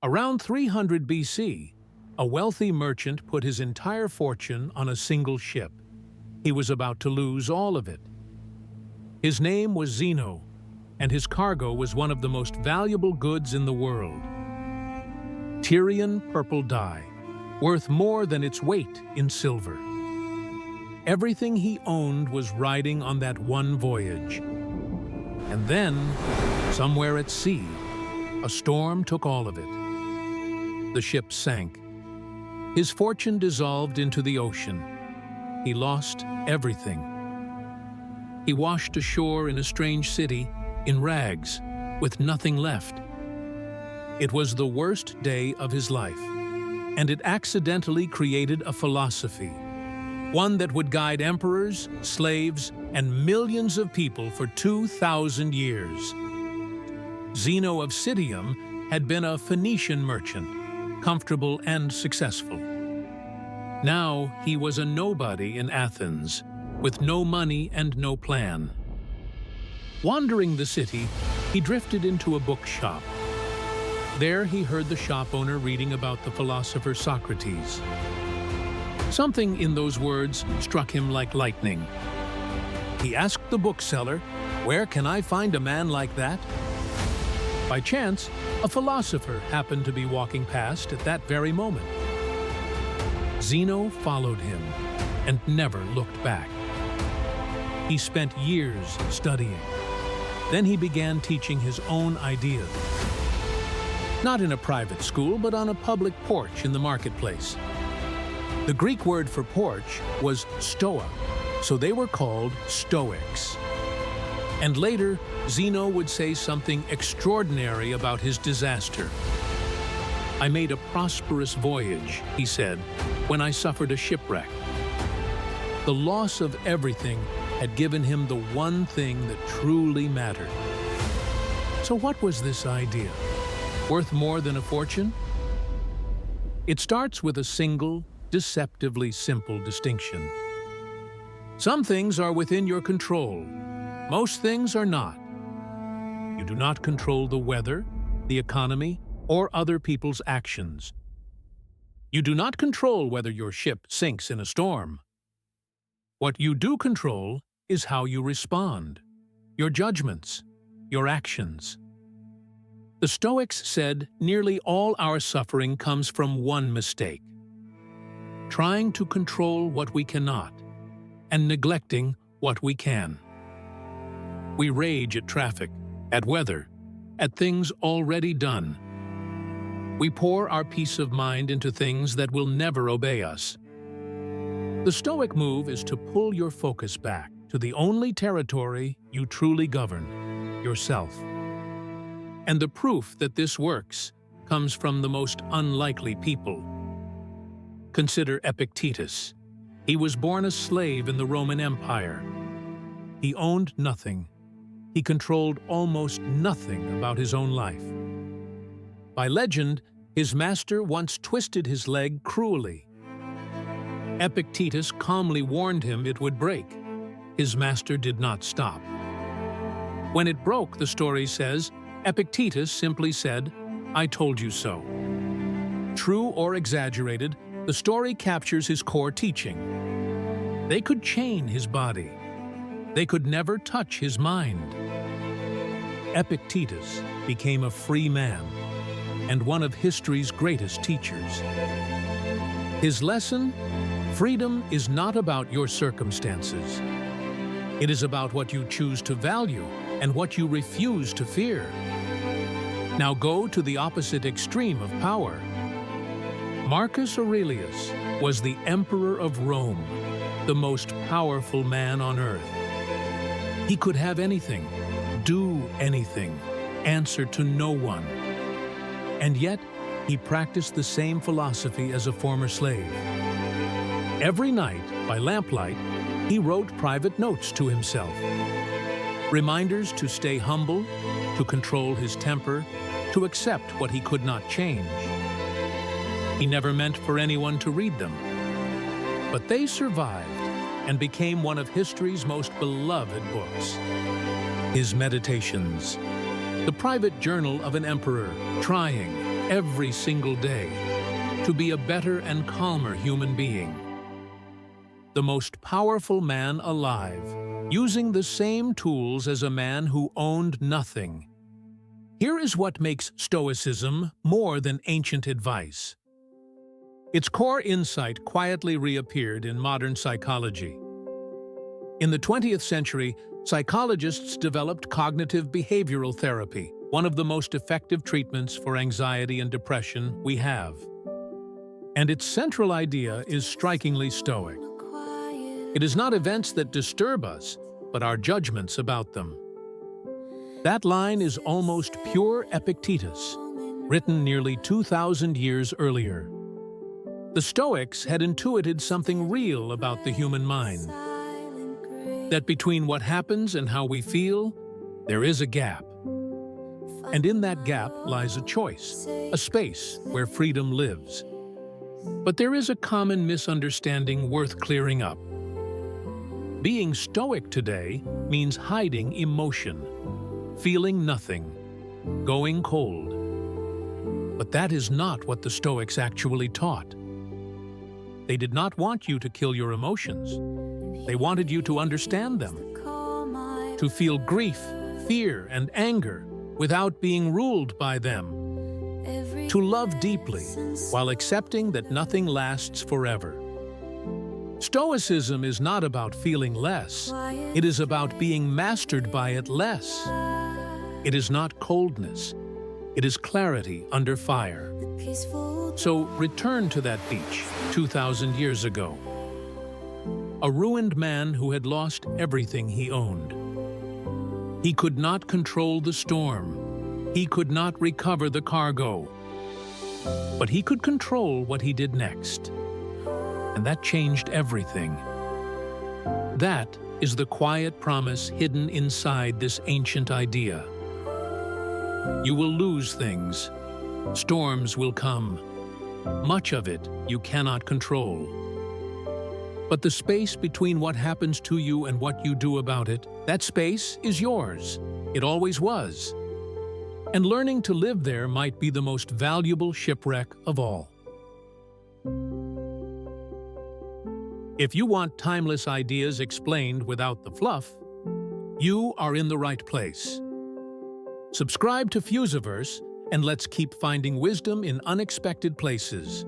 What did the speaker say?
Around 300 BC, a wealthy merchant put his entire fortune on a single ship. He was about to lose all of it. His name was Zeno, and his cargo was one of the most valuable goods in the world. Tyrian purple dye, worth more than its weight in silver. Everything he owned was riding on that one voyage. And then, somewhere at sea, a storm took all of it. The ship sank. His fortune dissolved into the ocean. He lost everything. He washed ashore in a strange city, in rags, with nothing left. It was the worst day of his life, and it accidentally created a philosophy, one that would guide emperors, slaves, and millions of people for 2,000 years. Zeno of Citium had been a Phoenician merchant, comfortable and successful. Now he was a nobody in Athens, with no money and no plan. Wandering the city, he drifted into a bookshop. There he heard the shop owner reading about the philosopher Socrates. Something in those words struck him like lightning. He asked the bookseller, "Where can I find a man like that?" By chance, a philosopher happened to be walking past at that very moment. Zeno followed him and never looked back. He spent years studying. Then he began teaching his own ideas. Not in a private school, but on a public porch in the marketplace. The Greek word for porch was stoa, so they were called Stoics. And later, Zeno would say something extraordinary about his disaster. "I made a prosperous voyage," he said, "when I suffered a shipwreck." The loss of everything had given him the one thing that truly mattered. So what was this idea? Worth more than a fortune? It starts with a single, deceptively simple distinction. Some things are within your control. Most things are not. You do not control the weather, the economy, or other people's actions. You do not control whether your ship sinks in a storm. What you do control is how you respond, your judgments, your actions. The Stoics said nearly all our suffering comes from one mistake: trying to control what we cannot, and neglecting what we can. We rage at traffic, at weather, at things already done. We pour our peace of mind into things that will never obey us. The Stoic move is to pull your focus back to the only territory you truly govern, yourself. And the proof that this works comes from the most unlikely people. Consider Epictetus. He was born a slave in the Roman Empire. He owned nothing. He controlled almost nothing about his own life. By legend, his master once twisted his leg cruelly. Epictetus calmly warned him it would break. His master did not stop. When it broke, the story says, Epictetus simply said, "I told you so." True or exaggerated, the story captures his core teaching. They could chain his body. They could never touch his mind. Epictetus became a free man and one of history's greatest teachers. His lesson: freedom is not about your circumstances. It is about what you choose to value and what you refuse to fear. Now go to the opposite extreme of power. Marcus Aurelius was the emperor of Rome, the most powerful man on earth. He could have anything, do anything, answer to no one. And yet, he practiced the same philosophy as a former slave. Every night, by lamplight, he wrote private notes to himself. Reminders to stay humble, to control his temper, to accept what he could not change. He never meant for anyone to read them. But they survived and became one of history's most beloved books. His Meditations, the private journal of an emperor trying, every single day to be a better and calmer human being. The most powerful man alive, using the same tools as a man who owned nothing. Here is what makes Stoicism more than ancient advice. Its core insight quietly reappeared in modern psychology. In the 20th century, psychologists developed cognitive behavioral therapy, one of the most effective treatments for anxiety and depression we have. And its central idea is strikingly Stoic. It is not events that disturb us, but our judgments about them. That line is almost pure Epictetus, written nearly 2,000 years earlier. The Stoics had intuited something real about the human mind. That between what happens and how we feel, there is a gap. And in that gap lies a choice, a space where freedom lives. But there is a common misunderstanding worth clearing up. Being Stoic today means hiding emotion, feeling nothing, going cold. But that is not what the Stoics actually taught. They did not want you to kill your emotions. They wanted you to understand them, to feel grief, fear, and anger without being ruled by them, to love deeply while accepting that nothing lasts forever. Stoicism is not about feeling less. It is about being mastered by it less. It is not coldness. It is clarity under fire. So return to that beach 2,000 years ago. A ruined man who had lost everything he owned. He could not control the storm. He could not recover the cargo. But he could control what he did next. And that changed everything. That is the quiet promise hidden inside this ancient idea. You will lose things. Storms will come. Much of it you cannot control. But the space between what happens to you and what you do about it, that space is yours. It always was. And learning to live there might be the most valuable shipwreck of all. If you want timeless ideas explained without the fluff, you are in the right place. Subscribe to Fiuzaverse, and let's keep finding wisdom in unexpected places.